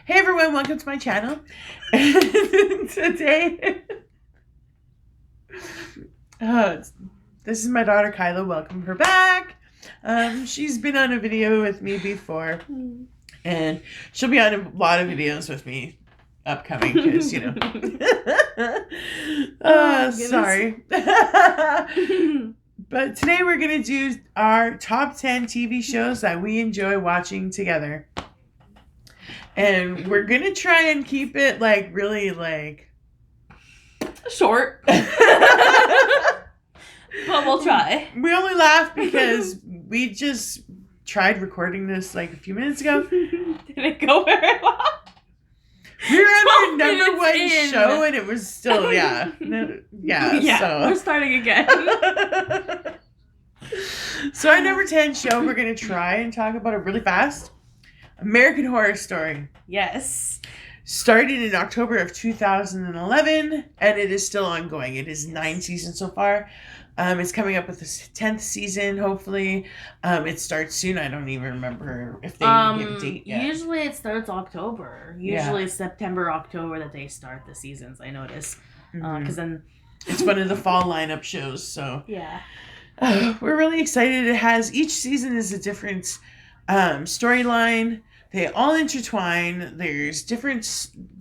Hey everyone, welcome to my channel. Today, this is my daughter Kyla. Welcome her back. She's been on a video with me before, and she'll be on a lot of videos with me upcoming because, you know. Sorry. But today we're going to do our top 10 TV shows that we enjoy watching together. And we're going to try and keep it, like, really, like... short. But we'll try. We only laugh because we just tried recording this, like, a few minutes ago. Didn't go very well. We were on our number one show, and it was still, yeah, so. We're starting again. So our number 10 show, we're going to try and talk about it really fast. American Horror Story. Yes. Started in October of 2011, and it is still ongoing. It is 9 seasons so far. It's coming up with the 10th season, hopefully. It starts soon. I don't even remember if they even give a date yet. Usually it starts October. Usually it's September, October that they start the seasons, I notice. Because then... It's one of the fall lineup shows, so... Yeah. We're really excited. It has... Each season is a different storyline. They all intertwine. There's different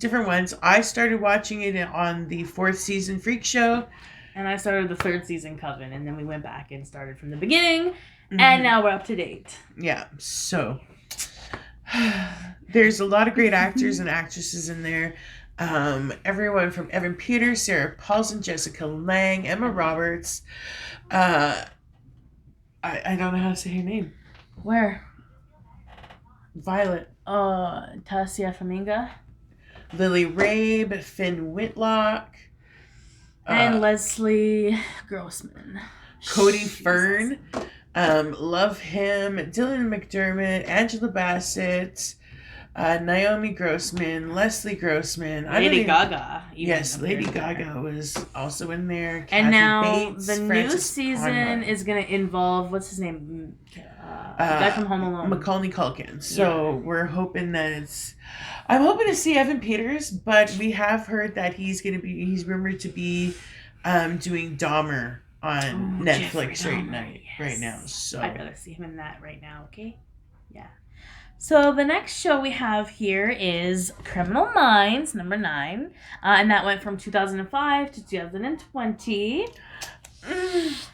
ones. I started watching it on the 4th season Freak Show. And I started the 3rd season Coven, and then we went back and started from the beginning, and now we're up to date. Yeah, so there's a lot of great actors and actresses in there. Everyone from Evan Peters, Sarah Paulson, Jessica Lange, Emma Roberts. I don't know how to say her name. Where? Violet. Tasia Faminga. Lily Rabe, Finn Whitlock. And Leslie Grossman. Cody Fern. Love him. Dylan McDermott. Angela Bassett. Naomi Grossman. Leslie Grossman. Lady Gaga. Yes, Lady Gaga was also in there. And now Bates, the new season is going to involve, what's his name? The guy from Home Alone. Macaulay Culkin. So we're hoping that I'm hoping to see Evan Peters, but we have heard that he's rumored to be doing Dahmer on Netflix right now. So I'd rather see him in that right now, okay? Yeah. So the next show we have here is Criminal Minds, number 9. And that went from 2005 to 2020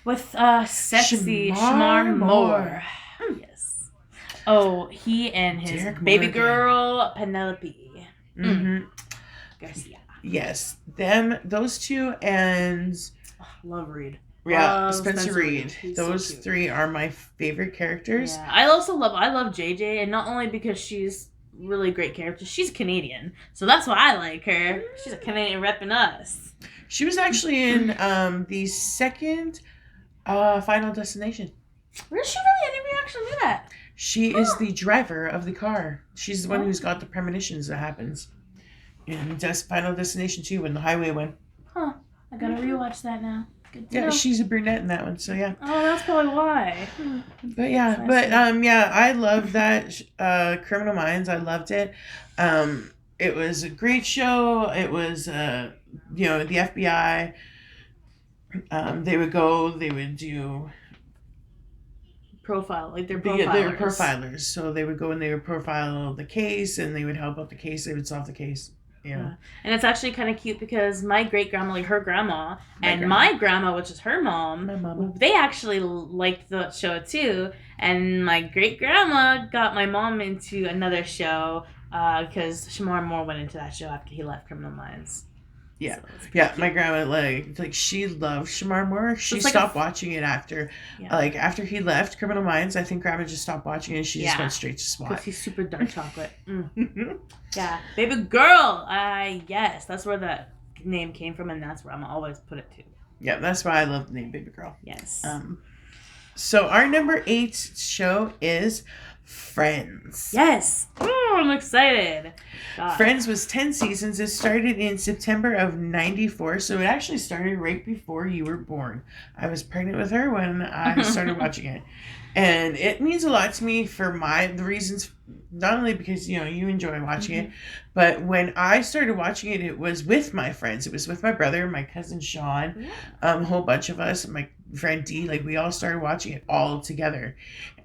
with sexy Shamar Moore. Yes. Oh, he and his Derek baby Morgan. Girl, Penelope. Garcia. Yes. Those two, and... Love Reed. Yeah, Spencer Reed. He's Those so cute. 3 are my favorite characters. Yeah. I love JJ, and not only because she's really great character, she's Canadian. So that's why I like her. She's a Canadian repping us. She was actually in the second Final Destination. Where's she really? I never actually knew that. She is the driver of the car. She's the one who's got the premonitions that happens in Final Destination 2 when the highway went. Huh. I gotta rewatch that now. Good to know. She's a brunette in that one, so yeah. Oh, that's probably why. But yeah, I love that Criminal Minds. I loved it. It was a great show. It was, the FBI. They would do profile, like they're profilers. They were profilers, so they would go and they would profile the case, and they would help out the case. They would solve the case. Yeah. And it's actually kind of cute because my great grandma, like her grandma, my grandma, which is her mom, they actually liked the show too. And my great grandma got my mom into another show because Shamar Moore went into that show after he left Criminal Minds. Yeah, so my grandma like she loved Shamar Moore. She stopped watching it after he left Criminal Minds. I think grandma just stopped watching it and she just went straight to SWAT. Because he's super dark chocolate. Yeah, baby girl. Yes, that's where that name came from, and that's where I'm always put it to. Yeah, that's why I love the name Baby Girl. Yes. So our number 8 show is Friends. Yes. Oh, I'm excited. God. Friends was 10 seasons. It started in September of 94, so it actually started right before you were born. I was pregnant with her when I started watching it. And it means a lot to me for the reasons, not only because, you enjoy watching it, but when I started watching it, it was with my friends. It was with my brother, my cousin Sean, a whole bunch of us, my friend Dee, like we all started watching it all together.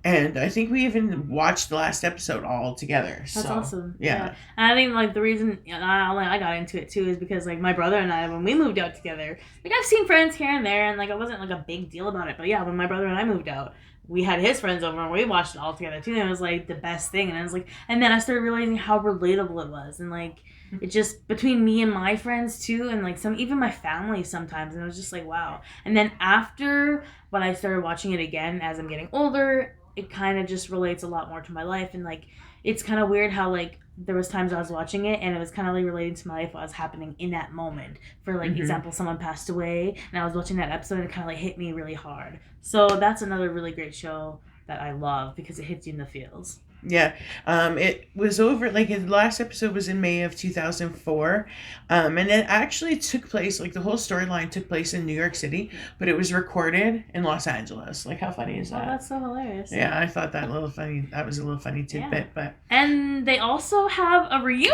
And I think we even watched the last episode all together. That's awesome. Yeah. And I think, like, the reason I got into it, too, is because, like, my brother and I, when we moved out together, like, I've seen Friends here and there, and, like, it wasn't, like, a big deal about it. But, yeah, when my brother and I moved out, we had his friends over, and we watched it all together, too. And it was, like, the best thing. And I was like, and then I started realizing how relatable it was. And, like, it just, between me and my friends, too, and, like, even my family sometimes. And it was just, like, wow. And then after, when I started watching it again as I'm getting older, it kind of just relates a lot more to my life. And, like, it's kind of weird how, like, there was times I was watching it and it was kind of, like, relating to my life, what was happening in that moment. For, like, example, someone passed away and I was watching that episode and it kind of, like, hit me really hard. So that's another really great show that I love because it hits you in the feels. Yeah. It was over, like, the last episode was in May of 2004. And it actually took place, like, the whole storyline took place in New York City, but it was recorded in Los Angeles. Like, how funny is that? Oh, that's so hilarious. Yeah, I thought that was a little funny tidbit, but. And they also have a reunion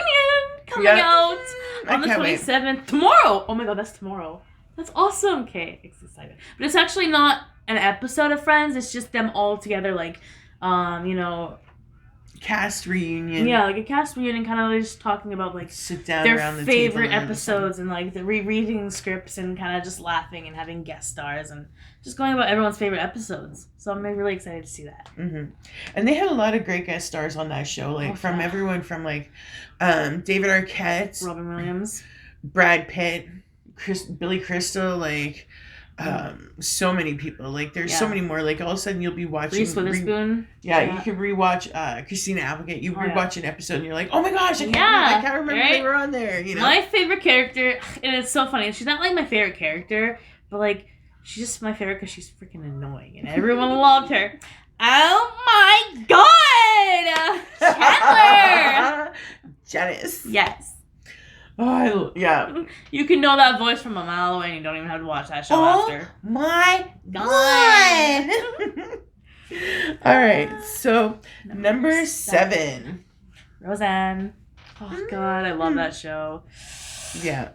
coming out on the 27th. Tomorrow! Oh my god, that's tomorrow. That's awesome. Okay, it's exciting. But it's actually not an episode of Friends, it's just them all together, like, cast reunion. Yeah, like a cast reunion, kind of just talking about, like, sit down their around the favorite episodes and, like, the rereading scripts and kind of just laughing and having guest stars and just going about everyone's favorite episodes. So I'm really excited to see that. Mm-hmm. And they had a lot of great guest stars on that show, like from everyone from, like, David Arquette, Robin Williams, Brad Pitt, Billy Crystal, like. So many people. Like, there's so many more. Like, all of a sudden you'll be watching Reese Witherspoon. You can rewatch Christina Applegate. You rewatch an episode and you're like, oh my gosh, I can't remember they were on there. My favorite character, and it's so funny. She's not, like, my favorite character, but, like, she's just my favorite because she's freaking annoying and everyone loved her. Oh my god, Chandler. Janice. Yes. Oh, yeah. You can know that voice from a mile away and you don't even have to watch that show after. Oh my god! All right, so number 7. Roseanne. Oh god, I love that show. Yeah.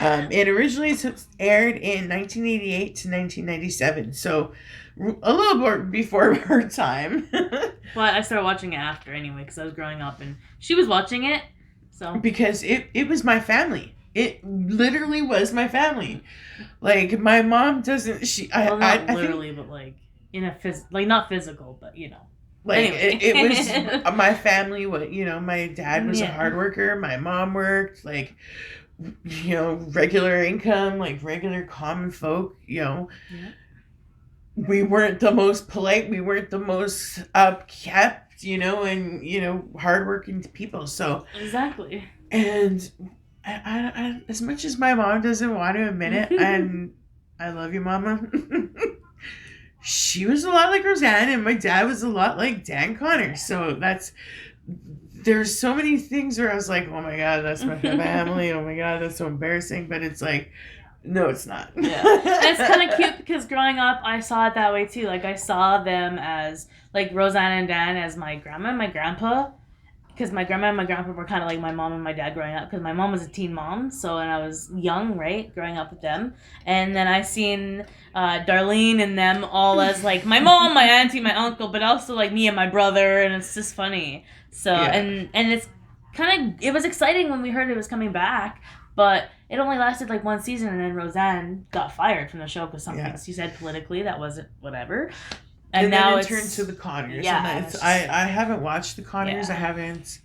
It originally aired in 1988 to 1997, so a little more before her time. But I started watching it after anyway because I was growing up and she was watching it. So. Because it was my family. It literally was my family. Like, my mom doesn't. Not literally, but, like, in a like, not physical, but, Like, anyway. it was my family. What my dad was a hard worker. My mom worked, like, regular income, like regular common folk. Yeah. We weren't the most polite. We weren't the most upkept. And hardworking people. So exactly. And I as much as my mom doesn't want to admit it, and I love you, Mama. She was a lot like Roseanne, and my dad was a lot like Dan Connor. So there's so many things where I was like, oh my god, that's my family. Oh my god, that's so embarrassing. But it's like, no, it's not. Yeah. And it's kind of cute because growing up, I saw it that way too. Like, I saw them as, like, Roseanne and Dan as my grandma and my grandpa. Because my grandma and my grandpa were kind of like my mom and my dad growing up. Because my mom was a teen mom. So, and I was young, right? Growing up with them. And then I seen Darlene and them all as, like, my mom, my auntie, my uncle. But also, like, me and my brother. And it's just funny. So, and it's kind of, it was exciting when we heard it was coming back. But it only lasted, like, one season, and then Roseanne got fired from the show because something she said politically that wasn't whatever. And now then it turned to the Connors. Yeah. And I haven't watched the Connors. Yeah. I haven't,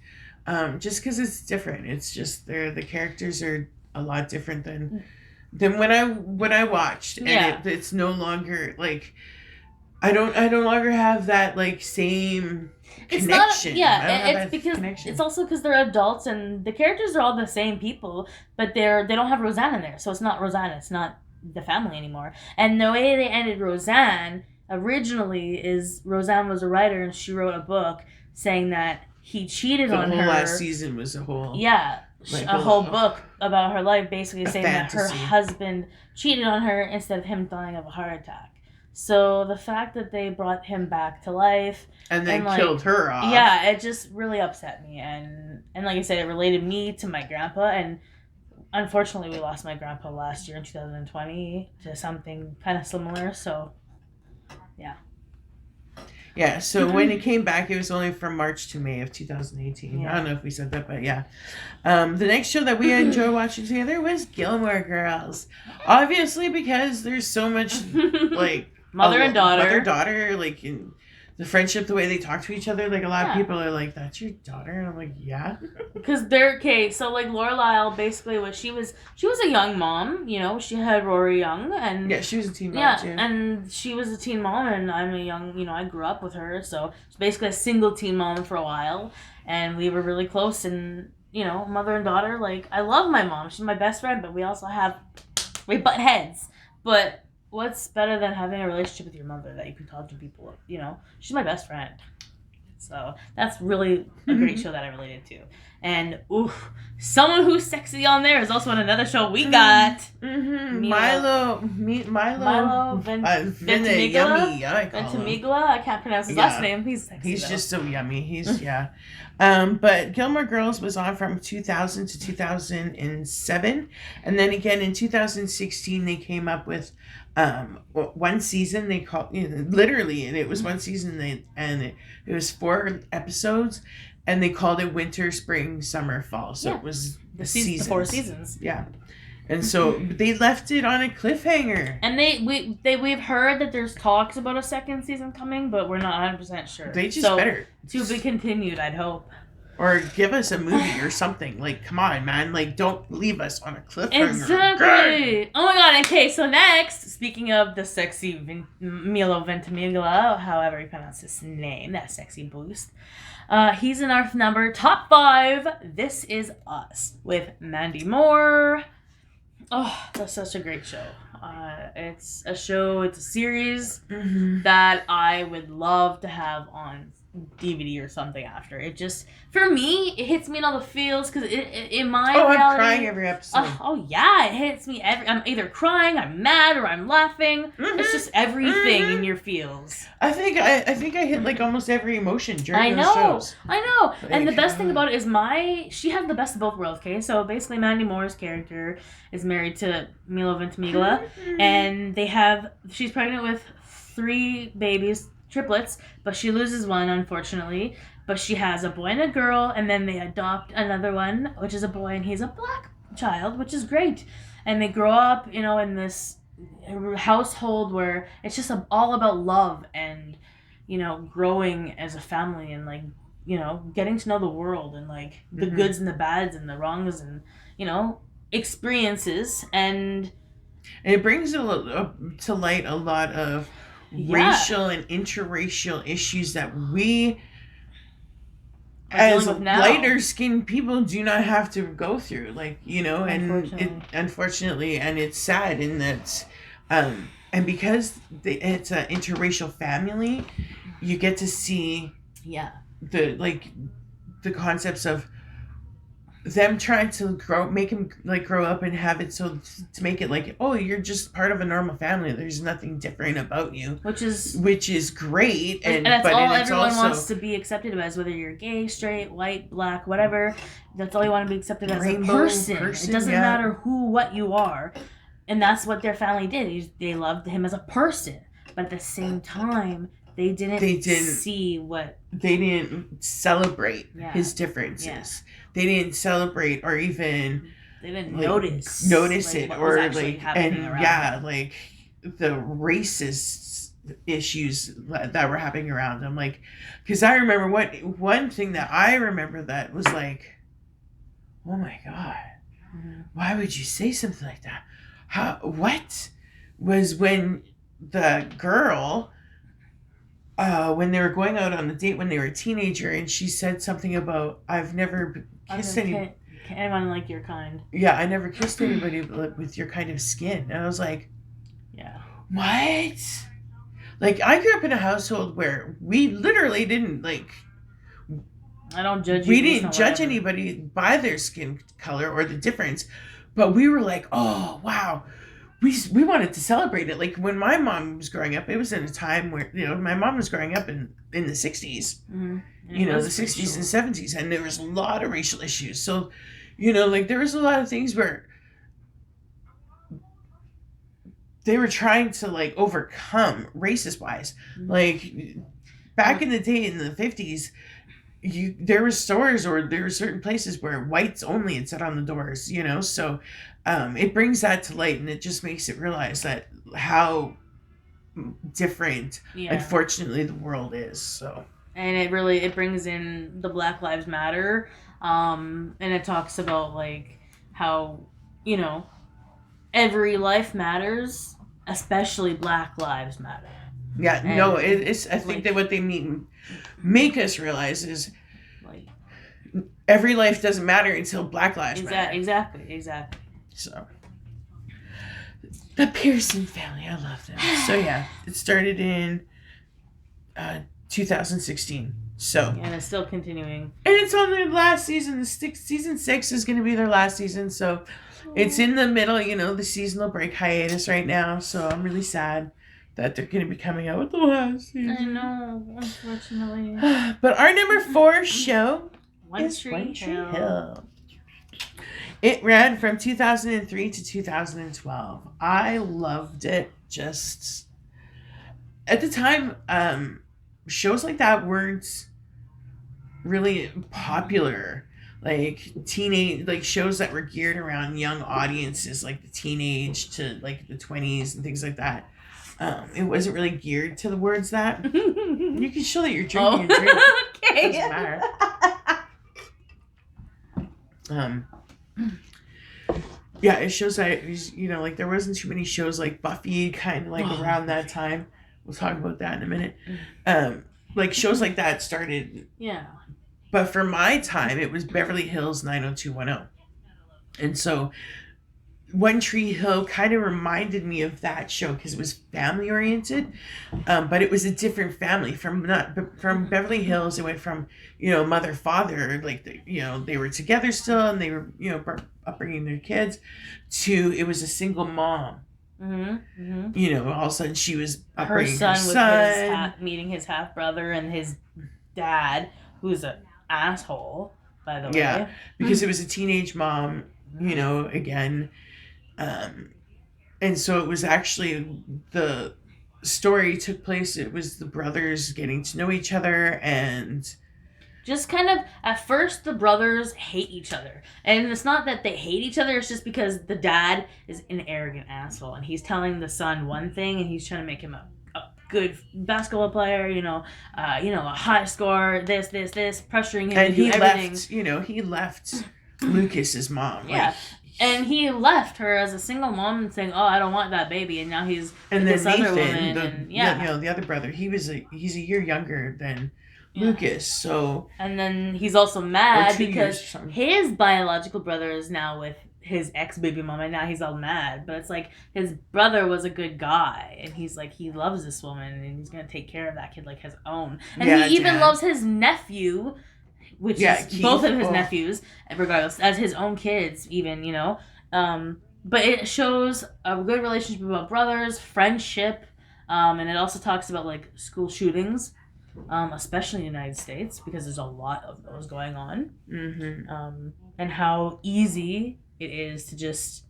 just because it's different. It's just the characters are a lot different than when I watched, and it's no longer like I no longer have that, like, same. It's connection. It's because it's also because they're adults and the characters are all the same people, but they don't have Roseanne in there, so it's not Roseanne. It's not the family anymore. And the way they ended Roseanne originally is Roseanne was a writer and she wrote a book saying that he cheated on The her. whole last season was a whole... Yeah, like, a whole book about her life, basically saying fantasy. that her husband cheated on her instead of him dying of a heart attack. So the fact that they brought him back to life and then killed her off. Yeah, it just really upset me. And like I said, it related me to my grandpa. And unfortunately, we lost my grandpa last year in 2020 to something kind of similar. So, yeah. Yeah, so when it came back, it was only from March to May of 2018. Yeah. I don't know if we said that, but yeah. The next show that we enjoyed watching together was Gilmore Girls. Obviously, because there's so much, like... mother and daughter. Mother-daughter, like, in the friendship, the way they talk to each other. Like, a lot of people are like, that's your daughter? And I'm like, yeah. Because they're... Okay, so, like, Lorelai, basically, she was a young mom, you know. She had Rory Young, and... Yeah, she was a teen mom, too. Yeah, and she was a teen mom, and I'm a young... You know, I grew up with her, so she's basically a single teen mom for a while, and we were really close, and, you know, mother and daughter, like, I love my mom. She's my best friend, but we also have... We butt heads, but... What's better than having a relationship with your mother that you can talk to people? You know, she's my best friend. So that's really a great show that I related to. And oof, someone who's sexy on there is also on another show we got. Milo Ventimiglia. I can't pronounce his last name. He's sexy. He's just so yummy. He's but Gilmore Girls was on from 2000 to 2007, and then again in 2016 they came up with one season. They called literally, and it was one season. It was 4 episodes. And they called it Winter, Spring, Summer, Fall. So it was the 4 seasons. Yeah. And so they left it on a cliffhanger. And we've heard that there's talks about a second season coming, but we're not 100% sure. They just better. To be continued, I'd hope. Or give us a movie or something. Like, come on, man. Like, don't leave us on a cliffhanger. Exactly. Oh my god. Okay, so next, speaking of the sexy Milo Ventimiglia, however you pronounce his name, that sexy boost. He's in our top 5. This Is Us with Mandy Moore. Oh, that's such a great show. It's a series that I would love to have on DVD or something after. It just, for me, it hits me in all the feels because in my reality, I'm crying every episode. Yeah, it hits me I'm either crying, I'm mad, or I'm laughing. It's just everything in your feels. I think I hit like almost every emotion during those shows. I know. Like, and the best thing about it is she has the best of both worlds. Okay, so basically Mandy Moore's character is married to Milo Ventimiglia, and she's pregnant with 3 babies. Triplets, but she loses one, unfortunately. But she has a boy and a girl, and then they adopt another one, which is a boy, and he's a black child, which is great. And they grow up, you know, in this household where it's just all about love and, you know, growing as a family and, like, you know, getting to know the world and, like, the goods and the bads and the wrongs and, you know, experiences. And it brings to light a lot of racial and interracial issues that we as lighter skinned people do not have to go through, like, you know, and unfortunately and it's sad in that and because it's an interracial family, you get to see the concepts of them trying to make him like grow up and have it so to make it like, oh, you're just part of a normal family. There's nothing different about you, which is great. And that's all everyone wants to be accepted as, whether you're gay, straight, white, black, whatever. That's all you want to be accepted as, a person. It doesn't matter what you are, and that's what their family did. They loved him as a person, but at the same time, they didn't celebrate his differences. Yeah. They didn't celebrate or even they didn't notice it, or like, and like the racist issues that were happening around them. Like, because I remember one thing that I remember that was like, oh my god, why would you say something like that? What was when the girl, when they were going out on a date when they were a teenager, and she said something about, I've never kissed anyone like your kind. Yeah, I never kissed anybody with your kind of skin. And I was like, yeah, what? Like, I grew up in a household where we literally didn't, like, I don't judge you. We didn't judge anybody by their skin color or the difference, but we were like, oh wow, we wanted to celebrate it. Like when my mom was growing up, it was in a time where my mom was growing up in the 60s, mm-hmm. The 60s and 70s, and there was a lot of racial issues. So, like there was a lot of things where they were trying to like overcome racist wise. Mm-hmm. Like back in the day in the 50s, there were stores or there were certain places where whites only had said on the doors, so it brings that to light, and it just makes it realize that how different, unfortunately, the world is. So, and it brings in the Black Lives Matter, and it talks about like how every life matters, especially Black Lives Matter. Yeah, and no, it's. I think that what they make us realize is like every life doesn't matter until Black Lives matter. Exactly. So, the Pearson family, I love them. So yeah, it started in 2016. So and it's still continuing. And it's on their last season. Season 6 is going to be their last season. So it's in the middle, the seasonal break hiatus right now. So I'm really sad that they're going to be coming out with the last season. I know, unfortunately. But our number 4 show is One Tree Hill. It ran from 2003 to 2012. I loved it. Just at the time, shows like that weren't really popular. Like teenage, like shows that were geared around young audiences, like the teenage to like the 20s and things like that. It wasn't really geared to the words that. You can show that you're drinking your drink. Okay. Doesn't matter. Yeah, it shows that it was, like there wasn't too many shows like Buffy kind of like around that time. We'll talk about that in a minute. Like shows like that started. Yeah. But for my time, it was Beverly Hills 90210. And so One Tree Hill kind of reminded me of that show because it was family oriented, but it was a different family from Beverly Hills. It went from mother father, like they were together still and they were upbringing their kids, to it was a single mom. Mm-hmm. Mm-hmm. All of a sudden she was upbringing her son. Meeting his half brother and his dad, who's an asshole, by the way. Yeah, because it was a teenage mom. Again. And so it was actually the story took place. It was the brothers getting to know each other and just kind of at first the brothers hate each other. And it's not that they hate each other. It's just because the dad is an arrogant asshole and he's telling the son one thing and he's trying to make him a good basketball player, a high score, this, pressuring him and to do everything. He left Lucas's mom. Yeah. And he left her as a single mom and saying, "Oh, I don't want that baby," and now he's with this Nathan, other woman. The other brother, he's a year younger than Lucas. So and then he's also mad because his biological brother is now with his ex-baby mama, and now he's all mad. But it's like his brother was a good guy, and he's like he loves this woman, and he's gonna take care of that kid like his own. And he even loves his nephew. Which is Keith, both of his nephews, regardless, as his own kids, even, But it shows a good relationship about brothers, friendship, and it also talks about, like, school shootings, especially in the United States, because there's a lot of those going on. Mm-hmm. And how easy it is to just,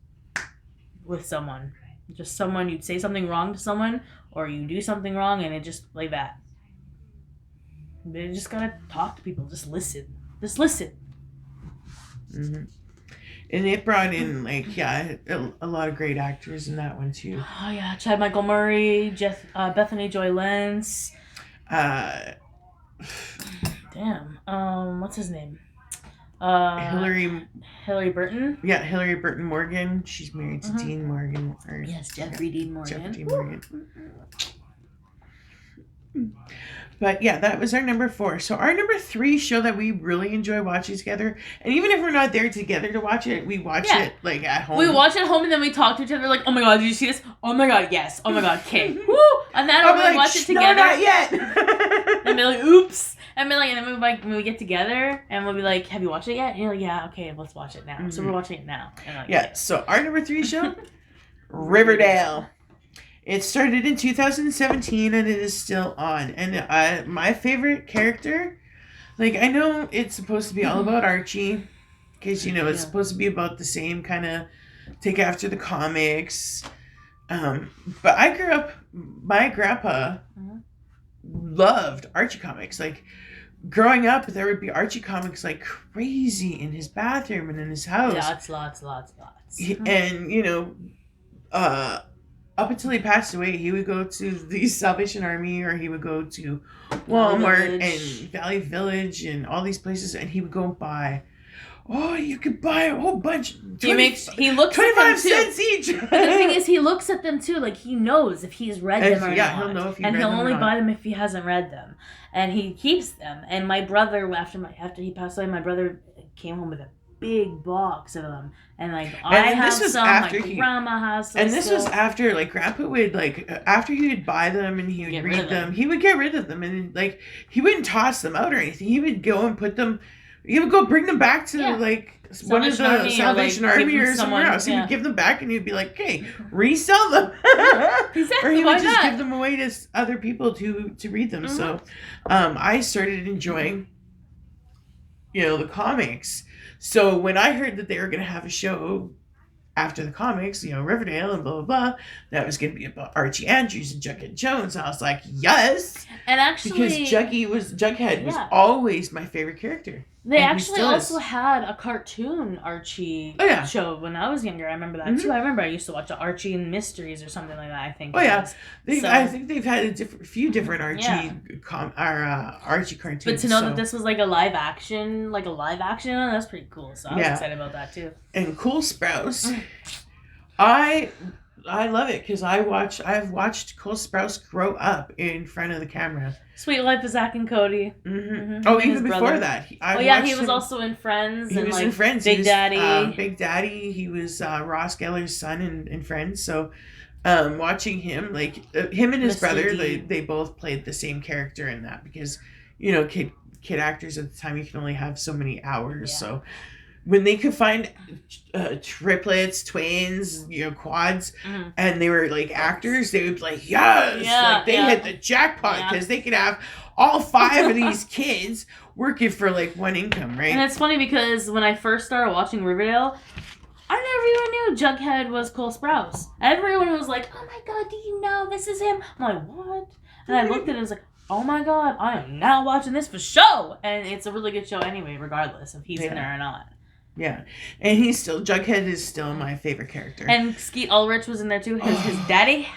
with someone, you'd say something wrong to someone, or you do something wrong, and it just, like that. They just gotta talk to people. Just listen. Mm-hmm. And it brought in a lot of great actors in that one too. Oh yeah, Chad Michael Murray, Bethany Joy Lenz. What's his name? Hillary Burton. Yeah, Hillary Burton Morgan. She's married to Dean Morgan. Jeffrey Dean Morgan. Jeffrey Dean Morgan. But yeah, that was our number 4. So our number 3 show that we really enjoy watching together, and even if we're not there together to watch it, we watch it like at home. We watch it at home and then we talk to each other like, oh my god, did you see this? Oh my god, yes. Oh my god, okay. Woo! And then we watch it together. No, not yet. And be like, oops. I mean, like, and then when we get together and we'll be like, "Have you watched it yet?" And you're like, "Yeah, okay, let's watch it now." Mm-hmm. So we're watching it now. And like, yeah. So our number 3 show, Riverdale. It started in 2017 and it is still on. And my favorite character, like, I know it's supposed to be all about Archie, because it's supposed to be about the same kind of take after the comics. But I grew up. My grandpa loved Archie comics. Like, growing up, there would be Archie comics like crazy in his bathroom and in his house. Lots. And up until he passed away, he would go to the Salvation Army, or he would go to Walmart and Valley Village and all these places, and he would go buy. Oh, you could buy a whole bunch. He looks 25 cents each. But the thing is, he looks at them too, like he knows if he's read them or not. Yeah, he'll know if he'll only buy them if he hasn't read them, and he keeps them. And my brother, after he passed away, my brother came home with a big box of them, and like I have some, my grandma has some. And this was after, like, Grandpa would, like, after he would buy them and he would read them, he would get rid of them, and like he wouldn't toss them out or anything. He would go and put them. He would go bring them back to like one of the Salvation Army or somewhere else. He would give them back, and he'd be like, "Okay, resell them." Exactly. Or he would just give them away to other people to read them. Mm-hmm. So, I started enjoying, the comics. So when I heard that they were going to have a show after the comics, Riverdale and blah, blah, blah, that was going to be about Archie Andrews and Jughead Jones, I was like, yes! And actually... Because Jughead was always my favorite character. They actually also had a cartoon Archie show when I was younger. I remember that too. I remember I used to watch Archie and Mysteries or something like that, I think. Oh, yeah. I think they've had a few different Archie Archie cartoons. But to know that this was like a live action, that's pretty cool. So I was excited about that too. And Cole Sprouse, I love it because I've watched Cole Sprouse grow up in front of the camera. Sweet Life of Zack and Cody. Mm-hmm. Mm-hmm. Oh, even before that. He was also in Friends. He was in Friends. Big Daddy. Big Daddy. He was Ross Geller's son in Friends. So watching him, like him and his brother, they both played the same character in that because, kid actors at the time, you can only have so many hours. Yeah. So when they could find triplets, twins, quads, and they were like actors, they would be like, yes! Like, they hit the jackpot because they could have all 5 of these kids working for like one income, right? And it's funny because when I first started watching Riverdale, I never even knew Jughead was Cole Sprouse. Everyone was like, oh my god, do you know this is him? I'm like, what? And I looked at it and was like, oh my god, I am now watching this for show! And it's a really good show anyway, regardless if he's in there or not. Yeah, and Jughead is still my favorite character. And Skeet Ulrich was in there too, his daddy.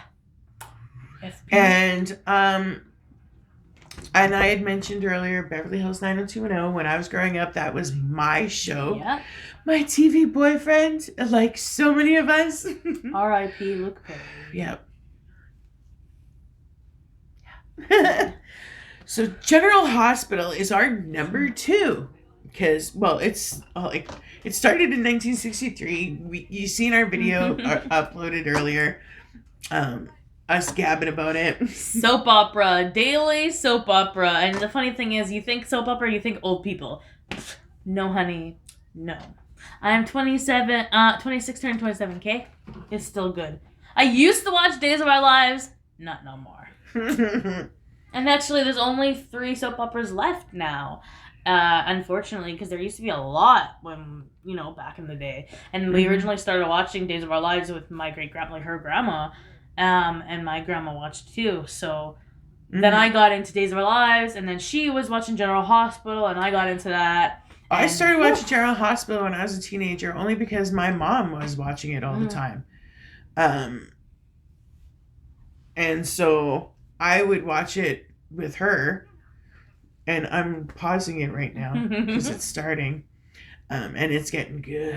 And I had mentioned earlier Beverly Hills 90210. When I was growing up, that was my show. Yeah. My TV boyfriend, like so many of us. R.I.P. Luke Perry. Yep. Yeah. So General Hospital is our number 2. Because, it's it started in 1963. You seen our video uploaded earlier. Us gabbing about it. Soap opera, daily soap opera. And the funny thing is, you think soap opera, you think old people. No, honey, no. I'm 26 turning 27, okay? It's still good. I used to watch Days of Our Lives, not no more. And actually, there's only 3 soap operas left now. Unfortunately, because there used to be a lot when, back in the day. And we originally started watching Days of Our Lives with my great-grandma, her grandma, and my grandma watched too. So then I got into Days of Our Lives, and then she was watching General Hospital, and I got into that. I started watching General Hospital when I was a teenager, only because my mom was watching it all the time. And so I would watch it with her. And I'm pausing it right now because it's starting. And it's getting good.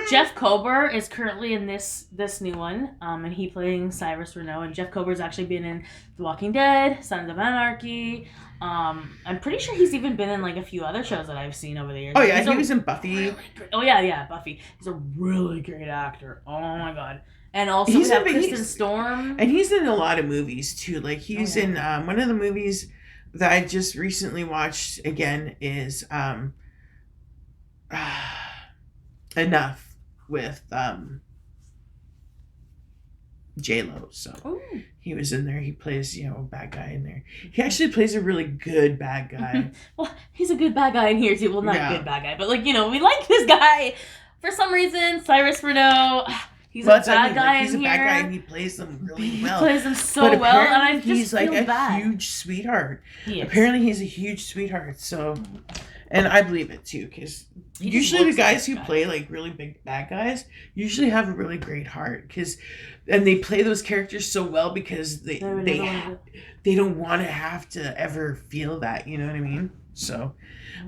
Jeff Kober is currently in this new one. And he playing Cyrus Renaud. And Jeff Kober's actually been in The Walking Dead, Sons of Anarchy. I'm pretty sure he's even been in like a few other shows that I've seen over the years. Oh yeah, he was in Buffy. Buffy. He's a really great actor. Oh my god. And also we have Kristen Storm. And he's in a lot of movies too. Like he's in one of the movies that I just recently watched again is Enough with J-Lo. So Ooh. he was in there. He plays, a bad guy in there. He actually plays a really good bad guy. Well, he's a good bad guy in here too. Well, not Yeah. a good bad guy, but like, we like this guy for some reason. Cyrus Renault. He's a bad guy he's in here. He's a bad guy and he plays them really well. He plays them so well, and I just he's like feel a bad. huge sweetheart. He is. Apparently he's a huge sweetheart. So, and I believe it too, because usually the guys who play like really big bad guys usually have a really great heart, and they play those characters so well because they don't want to have to ever feel that, you know what I mean? So,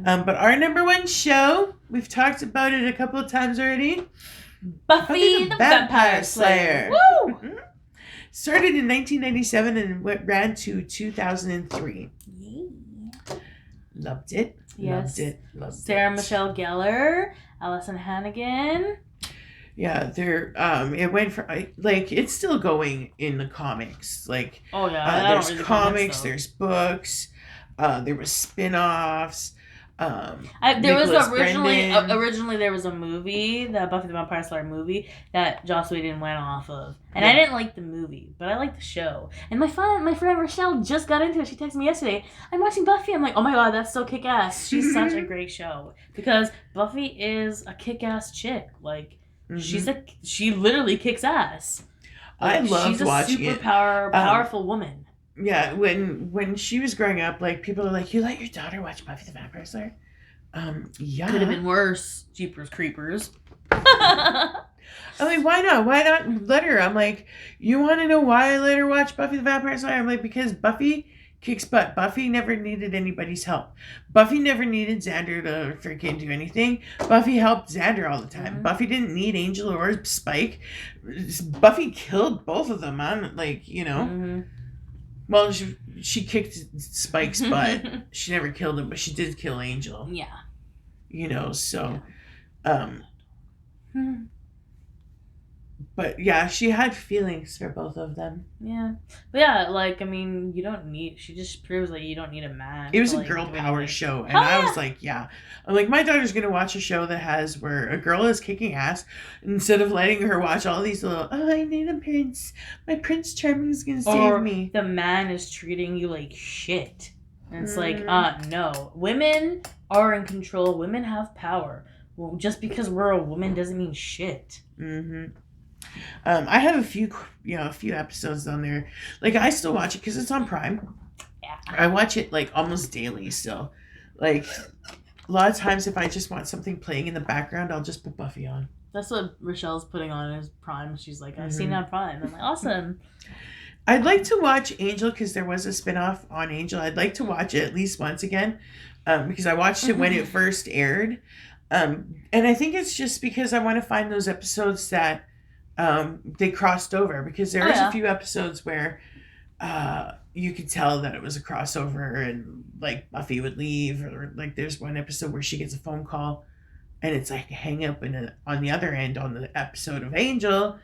but our number one show, we've talked about it a couple of times already. Buffy the Vampire Slayer. Woo! Started in 1997 and ran to 2003. Yay. Loved it. Yes. Loved Sarah it. Michelle Gellar, Allison Hannigan. Yeah, it went from it's still going in the comics. Like, oh yeah, there's comics, there's books, there was spin-offs. Originally there was a movie, the Buffy the Vampire Slayer movie that Joss Whedon went off of, and I didn't like the movie, but I liked the show. And my friend Rochelle just got into it. She texted me yesterday. I'm watching Buffy. I'm like, oh my god, that's so kick-ass. She's such a great show because Buffy is a kick-ass chick. Like, she literally kicks ass. Like, I loved watching it. She's a super powerful woman. Yeah, when she was growing up, like, people are like, you let your daughter watch Buffy the Vampire Slayer? Yeah. Could have been worse. Jeepers Creepers. I'm like, why not? Why not let her? I'm like, you want to know why I let her watch Buffy the Vampire Slayer? I'm like, because Buffy kicks butt. Buffy never needed anybody's help. Buffy never needed Xander to freaking do anything. Buffy helped Xander all the time. Mm-hmm. Buffy didn't need Angel or Spike. Buffy killed both of them, man. Like, Mm-hmm. Well, she kicked Spike's butt. She never killed him, but she did kill Angel. Yeah. So, but yeah, she had feelings for both of them. Yeah. But yeah, like, I mean, she just proves that you don't need a man. It was a girl power show, and I was like, yeah. I'm like, my daughter's gonna watch a show that has where a girl is kicking ass instead of letting her watch all these little, I need a prince. My Prince Charming's gonna save me. The man is treating you like shit. And it's like, no. Women are in control. Women have power. Well, just because we're a woman doesn't mean shit. Mm-hmm. I have a few episodes on there. Like, I still watch it because it's on Prime. Yeah. I watch it, like, almost daily still. Like, a lot of times if I just want something playing in the background, I'll just put Buffy on. That's what Rochelle's putting on as Prime. She's like, I've seen that on Prime. I'm like, awesome. I'd like to watch Angel because there was a spinoff on Angel. I'd like to watch it at least once again because I watched it when it first aired. And I think it's just because I want to find those episodes that they crossed over, because there was a few episodes where you could tell that it was a crossover, and like Buffy would leave, or like there's one episode where she gets a phone call and it's like a hang up, and on the other end on the episode of Angel,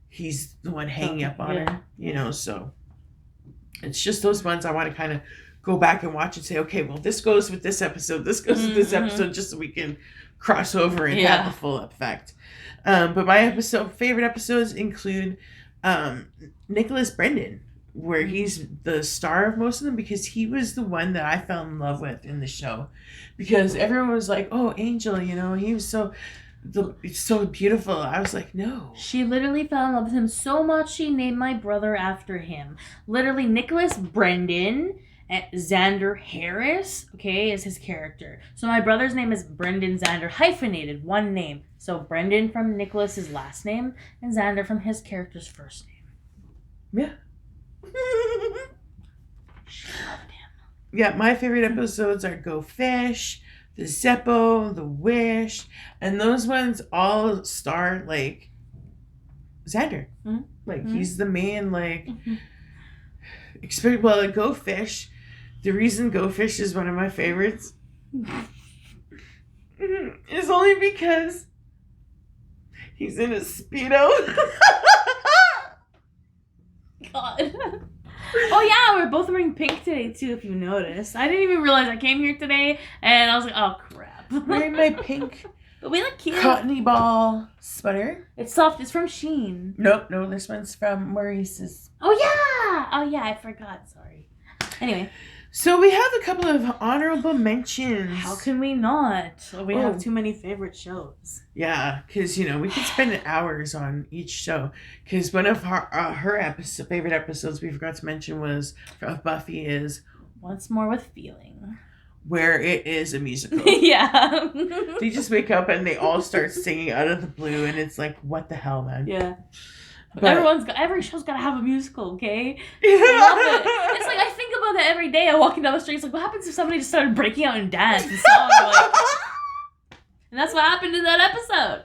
he's the one hanging up on her, so it's just those ones I want to kind of go back and watch and say, okay, well, this goes with this episode, this goes with this episode, just so we can cross over and have the full effect. But my favorite episodes include Nicholas Brendan, where he's the star of most of them, because he was the one that I fell in love with in the show, because everyone was like, oh, Angel, he was so beautiful. I was like, no. She literally fell in love with him so much she named my brother after him. Literally, Nicholas Brendan and Xander Harris, is his character. So my brother's name is Brendan Xander, hyphenated, one name. So Brendan from Nicholas's last name, and Xander from his character's first name. Yeah. She loved him. Yeah, my favorite episodes are Go Fish, The Zeppo, The Wish, and those ones all star, like, Xander. Mm-hmm. Like, he's the main, like, experience. Well, Go Fish, the reason Go Fish is one of my favorites is only because he's in a Speedo. God. Oh yeah, we're both wearing pink today too. If you noticed, I didn't even realize I came here today, and I was like, oh crap. Wearing my pink. But we look cute. Cottony ball sweater. It's soft. It's from Shein. Nope, no, this one's from Maurice's. Oh yeah, I forgot. Sorry. Anyway. So we have a couple of honorable mentions. How can we not? We have too many favorite shows. Yeah, because, we could spend hours on each show. Because one of her favorite episodes we forgot to mention was of Buffy is Once More with Feeling. Where it is a musical. Yeah. They just wake up and they all start singing out of the blue, and it's like, what the hell, man? Yeah. But every show's gotta have a musical, okay? I love it. It's like I think about that every day. I walking down the street. It's like, what happens if somebody just started breaking out in dance and song? And that's what happened in that episode.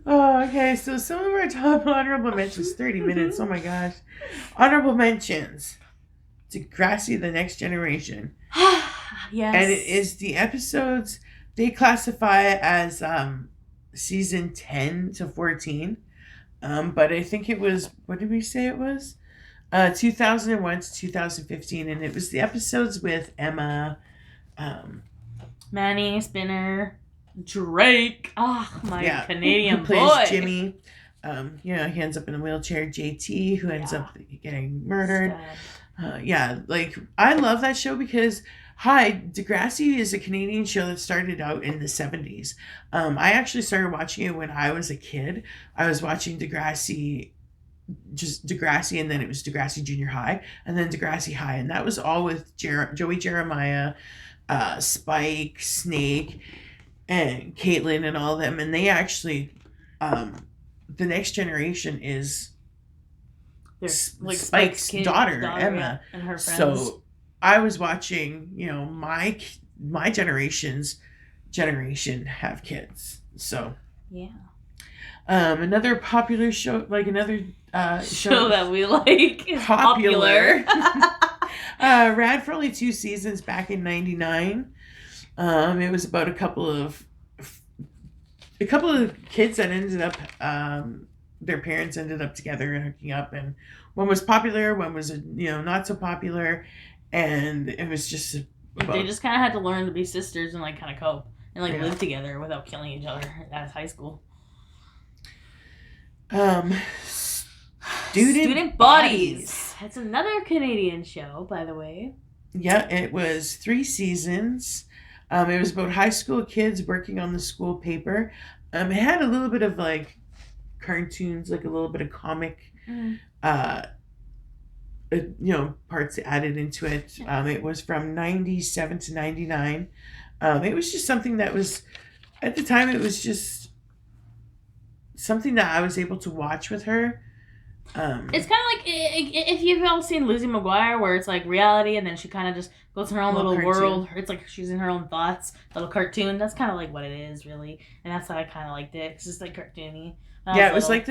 Oh, okay. So some of our top honorable mentions, 30 minutes. Oh my gosh. Honorable mentions. Degrassi, The Next Generation. Yes. And it is the episodes, they classify as season 10 to 14. But I think it was, what did we say it was? 2001 to 2015. And it was the episodes with Emma. Manny, Spinner, Drake. Oh, my Canadian who plays boy. Jimmy. He ends up in a wheelchair. JT, who ends up getting murdered. I love that show because Degrassi is a Canadian show that started out in the 70s. I actually started watching it when I was a kid. I was watching Degrassi, and then it was Degrassi Junior High, and then Degrassi High, and that was all with Joey Jeremiah, Spike, Snake, and Caitlin, and all of them. And they actually, The Next Generation is Spike's daughter, Emma, and her friends. So I was watching, my generation have kids. So yeah. Another popular show, show that we like is popular. Ran for only 2 seasons back in '99. It was about a couple of kids that ended up, their parents ended up together and hooking up, and one was popular, one was not so popular, and it was just they just kind of had to learn to be sisters and kind of cope and live together without killing each other at high school. Student Bodies. That's another Canadian show, by the way. Yeah, it was 3 seasons. It was about high school kids working on the school paper. It had a little bit of cartoons, a little bit of comic, parts added into it. It was from 97 to 99. It was just something that was, at the time, it was just something that I was able to watch with her. It's kind of like if you've all seen Lizzie McGuire, where it's reality, and then she kind of just goes in her own little world. It's like she's in her own thoughts. Little cartoon. That's kind of what it is, really, and that's why I kind of liked it. It's just cartoony. It was like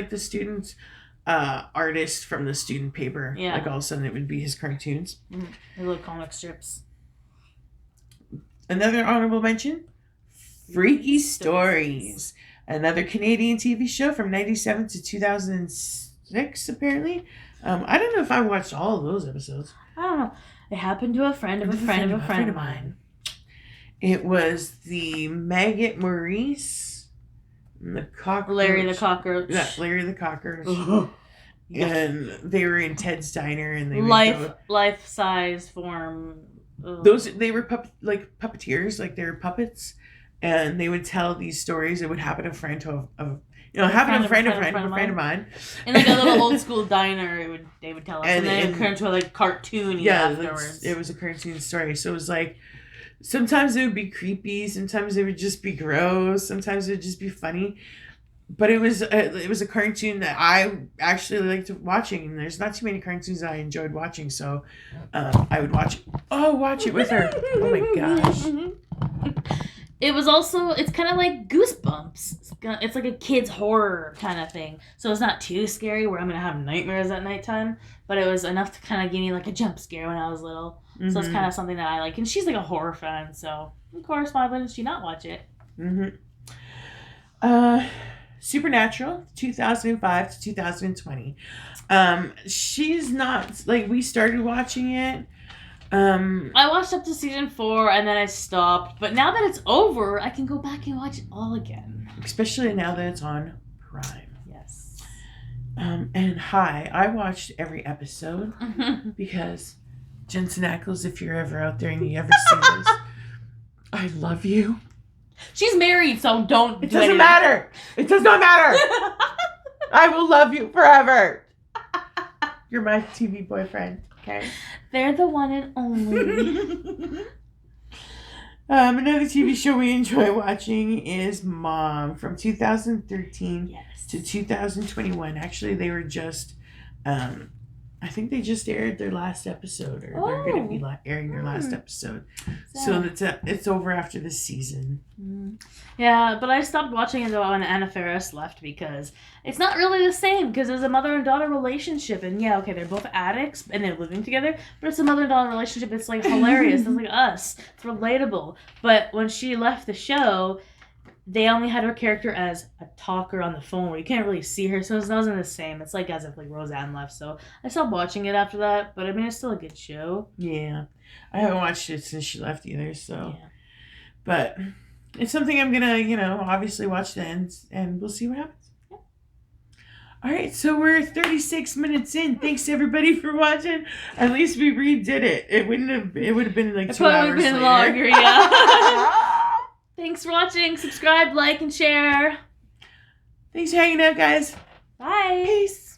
the student artist from the student paper. Yeah. All of a sudden, it would be his cartoons. The little comic strips. Another honorable mention: Freaky Stories. Another Canadian TV show from 97 to 2006, apparently. I don't know if I watched all of those episodes. I don't know. It happened to a friend of a friend of a friend of mine. It was the Maggot Maurice, and the cockroach. Larry the Cockroach. Yeah, Larry the Cockroach. And they were in Ted's Diner, and they life size form. They were puppeteers, they were puppets. And they would tell these stories. It would happen to a friend of a friend of mine. In a little old school diner, they would tell us, and then it would turn into a cartoon. Afterwards. It was a cartoon story. So it was sometimes it would be creepy, sometimes it would just be gross, sometimes it would just be funny. But it was a cartoon that I actually liked watching, and there's not too many cartoons that I enjoyed watching, so I would watch it with her. Oh my gosh. It was also, it's kind of like Goosebumps. It's like a kid's horror kind of thing. So it's not too scary where I'm going to have nightmares at nighttime. But it was enough to kind of give me a jump scare when I was little. Mm-hmm. So it's kind of something that I like. And she's a horror fan. So, of course, why wouldn't she not watch it? Mm-hmm. Supernatural, 2005 to 2020. She's not, like, we started watching it. I watched up to season 4 and then I stopped. But now that it's over, I can go back and watch it all again. Especially now that it's on Prime. Yes. And hi, I watched every episode because Jensen Ackles, if you're ever out there and you ever see this, I love you. She's married, so don't. It doesn't matter. It does not matter. I will love you forever. You're my TV boyfriend. Okay. They're the one and only. Another TV show we enjoy watching is Mom from 2013 to 2021. Actually, they were just, I think they just aired their last episode, or they're going to be airing their last episode. So it's over after this season. Yeah, but I stopped watching it when Anna Faris left because it's not really the same, because there's a mother and daughter relationship, and yeah, okay, they're both addicts and they're living together, but it's a mother and daughter relationship. It's like hilarious. It's like us. It's relatable. But when she left the show, they only had her character as a talker on the phone where you can't really see her, so it wasn't the same. It's like as if like Roseanne left, so I stopped watching it after that, but I mean, it's still a good show. Yeah. I haven't watched it since she left either, so. Yeah. But it's something I'm going to, obviously watch then, and we'll see what happens. Yeah. All right, so we're 36 minutes in. Thanks everybody for watching. At least we redid it. It would have been like 2 hours later. It would have been longer, yeah. Thanks for watching. Subscribe, like, and share. Thanks for hanging out, guys. Bye. Peace.